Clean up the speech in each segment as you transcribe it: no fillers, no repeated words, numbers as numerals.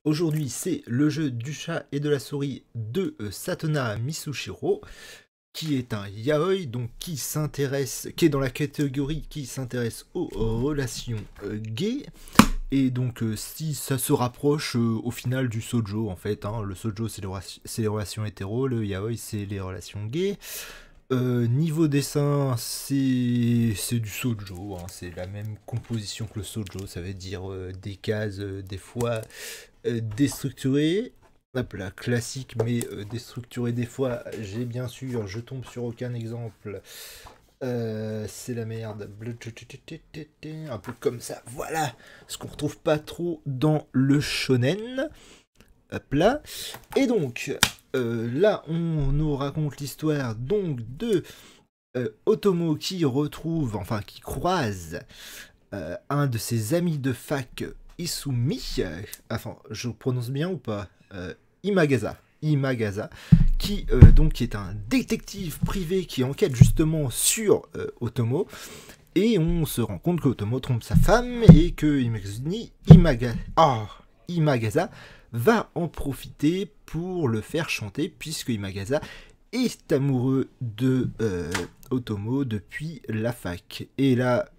Aujourd'hui, c'est le jeu du chat et de la souris de Satona Misushiro, qui est un yaoi, donc qui est dans la catégorie qui s'intéresse aux relations gays. Et donc, si ça se rapproche au final du shoujo, en fait, hein, le shoujo c'est les relations hétéro, le yaoi c'est les relations gays. Niveau dessin, c'est du shoujo, hein, c'est la même composition que le shoujo, ça veut dire des cases, des fois déstructurées. Hop là, classique mais déstructuré des fois, j'ai bien sûr, je tombe sur aucun exemple. C'est la merde. Un peu comme ça, voilà. Ce qu'on retrouve pas trop dans le shonen. Hop là. Et donc, là, on nous raconte l'histoire donc de Otomo qui retrouve, enfin qui croise un de ses amis de fac, Isumi. Enfin, je prononce bien ou pas Imagaza. Imagaza, qui donc est un détective privé qui enquête justement sur Otomo. Et on se rend compte que Otomo trompe sa femme et que Imagaza va en profiter pour le faire chanter, puisque Imagaza est amoureux de Otomo depuis la fac. Et là,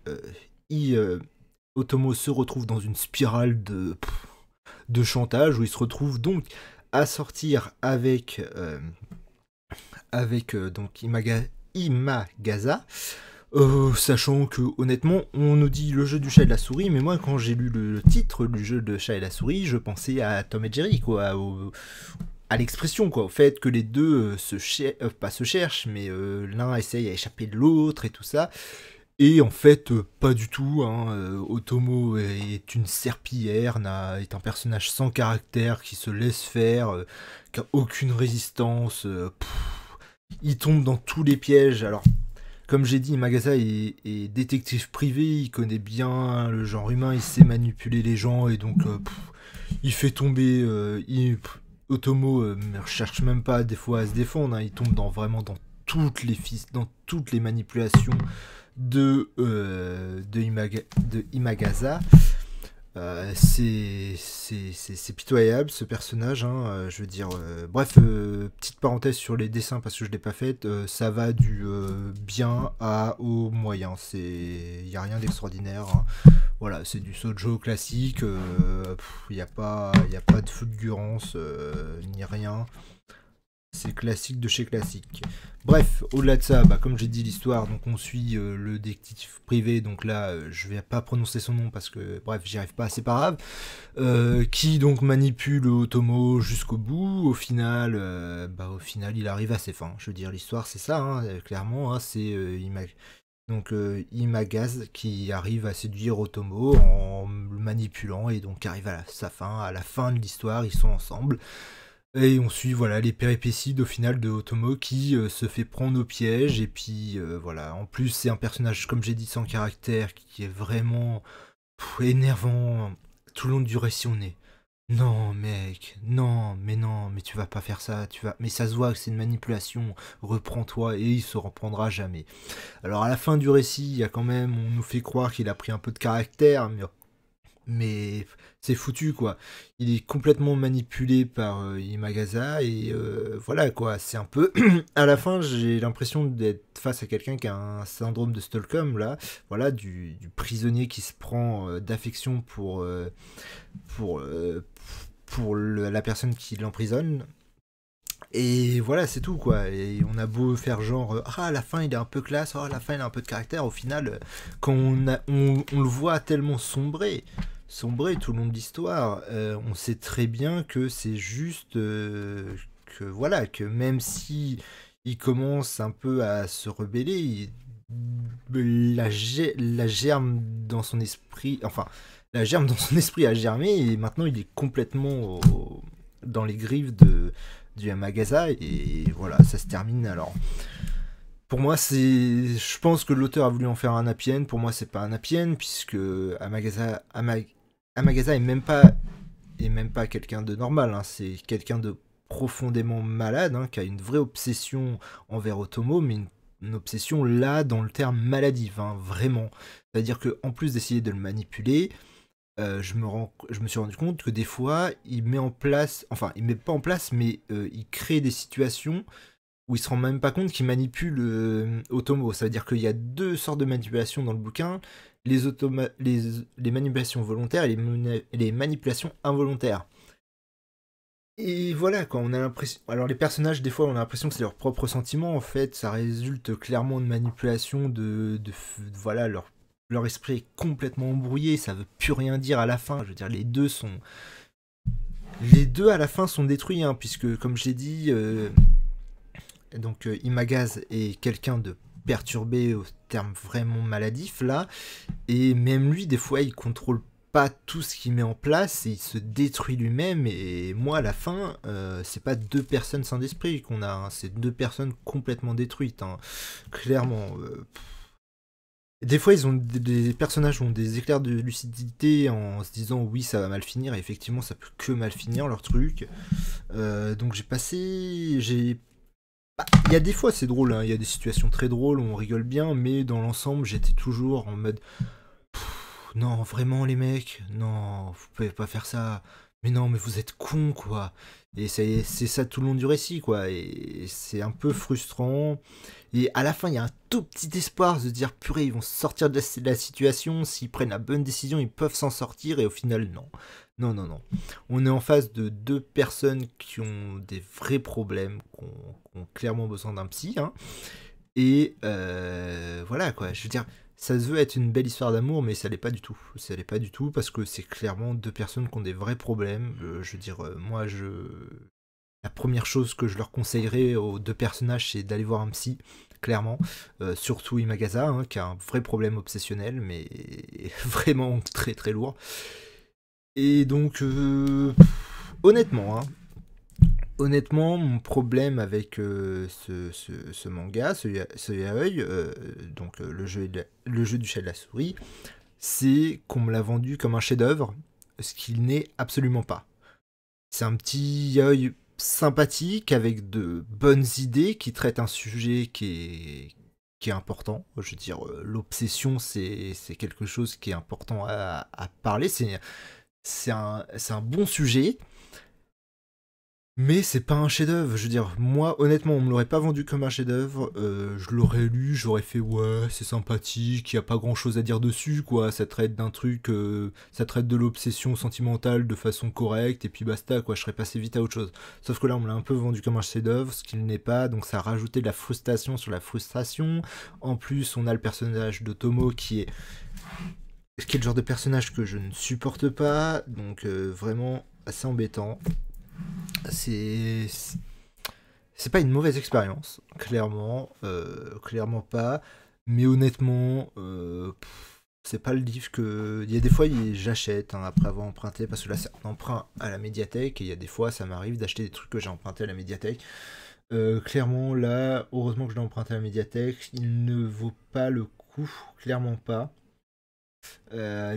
Otomo se retrouve dans une spirale de chantage où il se retrouve donc à sortir avec donc Imagaza. Sachant que honnêtement, on nous dit le jeu du chat et de la souris, mais moi quand j'ai lu le titre du jeu de chat et la souris, je pensais à Tom et Jerry, quoi, à l'expression, quoi, au fait que les deux pas se cherchent, mais l'un essaye à échapper de l'autre et tout ça. Et en fait, pas du tout, hein. Otomo est une serpillière, est un personnage sans caractère, qui se laisse faire, qui a aucune résistance. Il tombe dans tous les pièges. Alors, comme j'ai dit, Magasa est détective privé, il connaît bien le genre humain, il sait manipuler les gens, et donc il fait tomber... Otomo ne cherche même pas des fois à se défendre, hein. Il tombe vraiment dans dans toutes les manipulations de Imagaza. C'est pitoyable ce personnage, hein, je veux dire. Bref, petite parenthèse sur les dessins parce que je l'ai pas fait. Ça va du bien au moyen. Il y a rien d'extraordinaire, hein. Voilà, c'est du shoujo classique. Il y a pas de fulgurance ni rien. C'est classique de chez classique. Bref, au-delà de ça, comme j'ai dit l'histoire, donc on suit le détective privé, donc là je vais pas prononcer son nom parce que bref j'y arrive pas, c'est pas grave, qui donc manipule Otomo jusqu'au bout. Au final il arrive à ses fins. Je veux dire l'histoire c'est ça, hein, clairement, hein, c'est Imagaz qui arrive à séduire Otomo en le manipulant et donc arrive sa fin. À la fin de l'histoire, ils sont ensemble. Et on suit voilà les péripéties au final de Otomo qui se fait prendre au piège. Et puis voilà, en plus c'est un personnage comme j'ai dit sans caractère qui est vraiment énervant tout le long du récit. On est non mec, non mais tu vas pas faire ça, mais ça se voit que c'est une manipulation, reprends-toi. Et il se reprendra jamais. Alors à la fin du récit, il y a quand même, on nous fait croire qu'il a pris un peu de caractère, mais c'est foutu quoi. Il est complètement manipulé par Imagaza et voilà quoi. C'est un peu à la fin j'ai l'impression d'être face à quelqu'un qui a un syndrome de Stockholm là, voilà du prisonnier qui se prend d'affection pour la personne qui l'emprisonne. Et voilà, c'est tout quoi. Et on a beau faire genre ah à la fin il est un peu classe, ah à la fin il a un peu de caractère, au final quand on le voit tellement sombrer tout le long de l'histoire, on sait très bien que c'est juste que voilà, que même si il commence un peu à se rebeller, la germe dans son esprit, enfin la germe dans son esprit a germé et maintenant il est complètement dans les griffes du Amagasa et voilà, ça se termine. Alors pour moi, je pense que l'auteur a voulu en faire un happy end. Pour moi, c'est pas un happy end puisque Amagasa est même pas quelqu'un de normal, hein. C'est quelqu'un de profondément malade, hein, qui a une vraie obsession envers Otomo, mais une obsession là dans le terme maladive, hein, vraiment. C'est-à-dire que en plus d'essayer de le manipuler, je me suis rendu compte que des fois, il met en place, enfin, il met pas en place, mais il crée des situations où il se rend même pas compte qu'il manipule Otomo. Ça veut dire qu'il y a deux sortes de manipulations dans le bouquin, les manipulations volontaires et les manipulations involontaires. Et voilà, quoi, on a l'impression. Alors, les personnages, des fois, on a l'impression que c'est leurs propres sentiments. En fait, ça résulte clairement de manipulation voilà, leur esprit est complètement embrouillé. Ça veut plus rien dire à la fin. Je veux dire, les deux à la fin sont détruits, hein, puisque, comme je l'ai dit, donc Imagaz est quelqu'un de perturbé au terme vraiment maladif là, et même lui des fois il contrôle pas tout ce qu'il met en place et il se détruit lui-même. Et moi à la fin c'est pas deux personnes sans esprit qu'on a, hein, c'est deux personnes complètement détruites, hein, clairement. Des fois ils ont des personnages ont des éclairs de lucidité en se disant oui ça va mal finir, et effectivement ça peut que mal finir leur truc. Donc j'ai il y a des fois c'est drôle, hein, il y a des situations très drôles, on rigole bien, mais dans l'ensemble j'étais toujours en mode non vraiment les mecs, non vous pouvez pas faire ça, mais non mais vous êtes cons quoi. Et c'est ça tout le long du récit quoi, et c'est un peu frustrant. Et à la fin il y a un tout petit espoir de se dire purée ils vont sortir de la situation, s'ils prennent la bonne décision ils peuvent s'en sortir, et au final non. Non, non, non. On est en face de deux personnes qui ont des vrais problèmes, qui ont clairement besoin d'un psy, hein. Et voilà quoi. Je veux dire, ça se veut être une belle histoire d'amour, mais ça l'est pas du tout. Ça l'est pas du tout parce que c'est clairement deux personnes qui ont des vrais problèmes. Je veux dire, la première chose que je leur conseillerais aux deux personnages, c'est d'aller voir un psy, clairement. Surtout Imagaza, hein, qui a un vrai problème obsessionnel, mais vraiment très très lourd. Et donc, honnêtement, hein, honnêtement, mon problème avec ce manga, ce yaoi, donc le jeu du chat et de la souris, c'est qu'on me l'a vendu comme un chef-d'œuvre, ce qu'il n'est absolument pas. C'est un petit yaoi sympathique avec de bonnes idées qui traite un sujet qui est important. Je veux dire, l'obsession, c'est quelque chose qui est important à parler. C'est un bon sujet, mais c'est pas un chef-d'œuvre. Je veux dire, moi, honnêtement, on me l'aurait pas vendu comme un chef-d'œuvre. Je l'aurais lu, j'aurais fait ouais, c'est sympathique, il y a pas grand-chose à dire dessus, quoi. Ça traite d'un truc, ça traite de l'obsession sentimentale de façon correcte, et puis basta, quoi. Je serais passé vite à autre chose. Sauf que là, on me l'a un peu vendu comme un chef-d'œuvre, ce qu'il n'est pas. Donc ça a rajouté de la frustration sur la frustration. En plus, on a le personnage de Tomo qui est le genre de personnage que je ne supporte pas, donc vraiment assez embêtant. C'est c'est pas une mauvaise expérience, clairement, clairement pas. Mais honnêtement, c'est pas le livre que. Il y a des fois, j'achète, hein, après avoir emprunté, parce que là, c'est un emprunt à la médiathèque, et il y a des fois, ça m'arrive d'acheter des trucs que j'ai empruntés à la médiathèque. Clairement, là, heureusement que je l'ai emprunté à la médiathèque, il ne vaut pas le coup, clairement pas.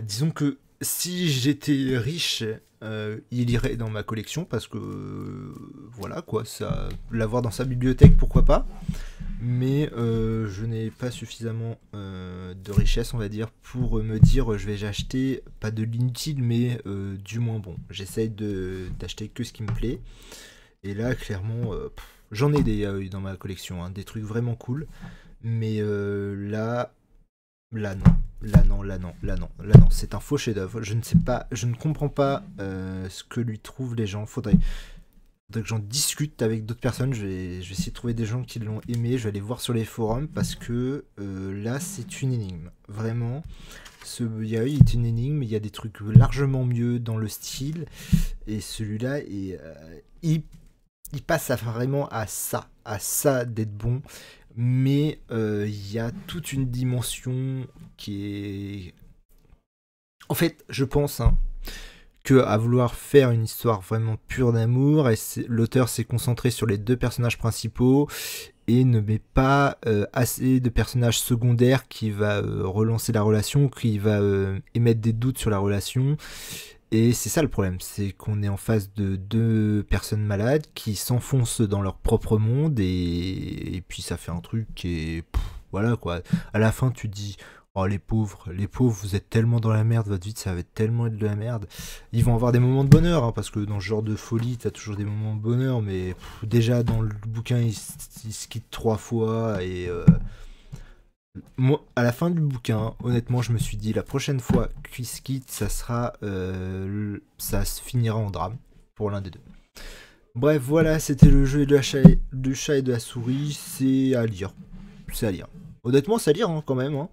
Disons que si j'étais riche, il irait dans ma collection parce que voilà quoi, ça, l'avoir dans sa bibliothèque, pourquoi pas. Mais je n'ai pas suffisamment de richesse, on va dire, pour me dire je vais acheter pas de l'inutile, mais du moins bon. J'essaye d'acheter que ce qui me plaît. Et là, clairement, j'en ai des dans ma collection, hein, des trucs vraiment cool. Mais là non, là non, là non, là non, là non, c'est un faux chef-d'œuvre. Je ne sais pas, je ne comprends pas ce que lui trouvent les gens. Faudrait que j'en discute avec d'autres personnes. Je vais essayer de trouver des gens qui l'ont aimé. Je vais aller voir sur les forums parce que là c'est une énigme. Vraiment, ce yaoi est une énigme. Il y a des trucs largement mieux dans le style, et celui-là il passe vraiment à ça d'être bon. Mais il y a toute une dimension qui est... En fait, je pense, hein, que à vouloir faire une histoire vraiment pure d'amour, l'auteur s'est concentré sur les deux personnages principaux et ne met pas assez de personnages secondaires qui va relancer la relation, qui va émettre des doutes sur la relation. Et c'est ça le problème, c'est qu'on est en face de deux personnes malades qui s'enfoncent dans leur propre monde, et puis ça fait un truc qui est... voilà quoi. À la fin tu te dis, Oh les pauvres, vous êtes tellement dans la merde, votre vie ça va être tellement être de la merde. Ils vont avoir des moments de bonheur, hein, parce que dans ce genre de folie, t'as toujours des moments de bonheur, mais déjà dans le bouquin, ils se quittent 3 fois, et moi, à la fin du bouquin, honnêtement, je me suis dit, la prochaine fois qu'ils se quittent, ça se finira en drame, pour l'un des deux. Bref, voilà, c'était le jeu du chat et de la souris, c'est à lire. C'est à lire. Honnêtement, c'est à lire, hein, quand même, hein,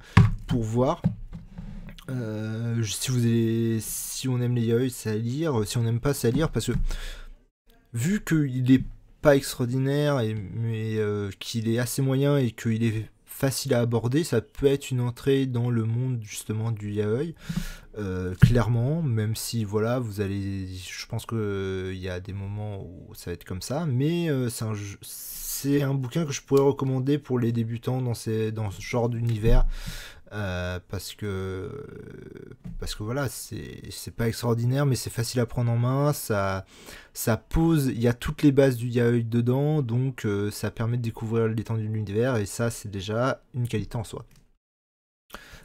pour voir. Si on aime les yaoi, c'est à lire. Si on n'aime pas, c'est à lire, parce que vu qu'il est pas extraordinaire, mais qu'il est assez moyen et qu'il est facile à aborder, ça peut être une entrée dans le monde justement du yaoi. Clairement, même si voilà, je pense que il y a des moments où ça va être comme ça, mais c'est un bouquin que je pourrais recommander pour les débutants dans ce genre d'univers. Parce que voilà, c'est pas extraordinaire, mais c'est facile à prendre en main. Ça pose, il y a toutes les bases du yaoi dedans, donc ça permet de découvrir l'étendue de l'univers, et ça, c'est déjà une qualité en soi.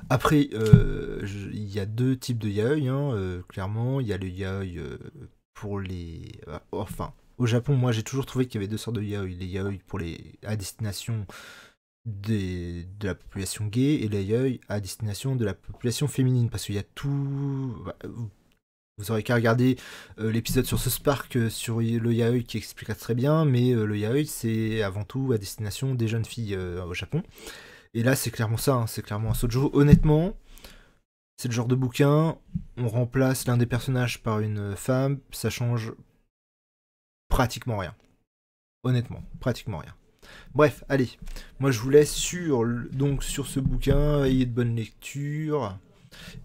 Après, il y a deux types de yaoi, hein, clairement. Il y a le yaoi pour les. Enfin, au Japon, moi j'ai toujours trouvé qu'il y avait deux sortes de yaoi. Les yaoi à destination de la population gay, et les yaoi à destination de la population féminine. Parce qu'il y a tout. Bah, vous aurez qu'à regarder l'épisode sur ce Spark sur le yaoi qui expliquera très bien, mais le yaoi c'est avant tout à destination des jeunes filles au Japon. Et là, c'est clairement ça, hein, c'est clairement un shoujo. Honnêtement, c'est le genre de bouquin, on remplace l'un des personnages par une femme, ça change pratiquement rien. Honnêtement, pratiquement rien. Bref, allez, moi je vous laisse donc sur ce bouquin, ayez de bonnes lectures,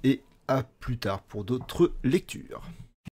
et à plus tard pour d'autres lectures.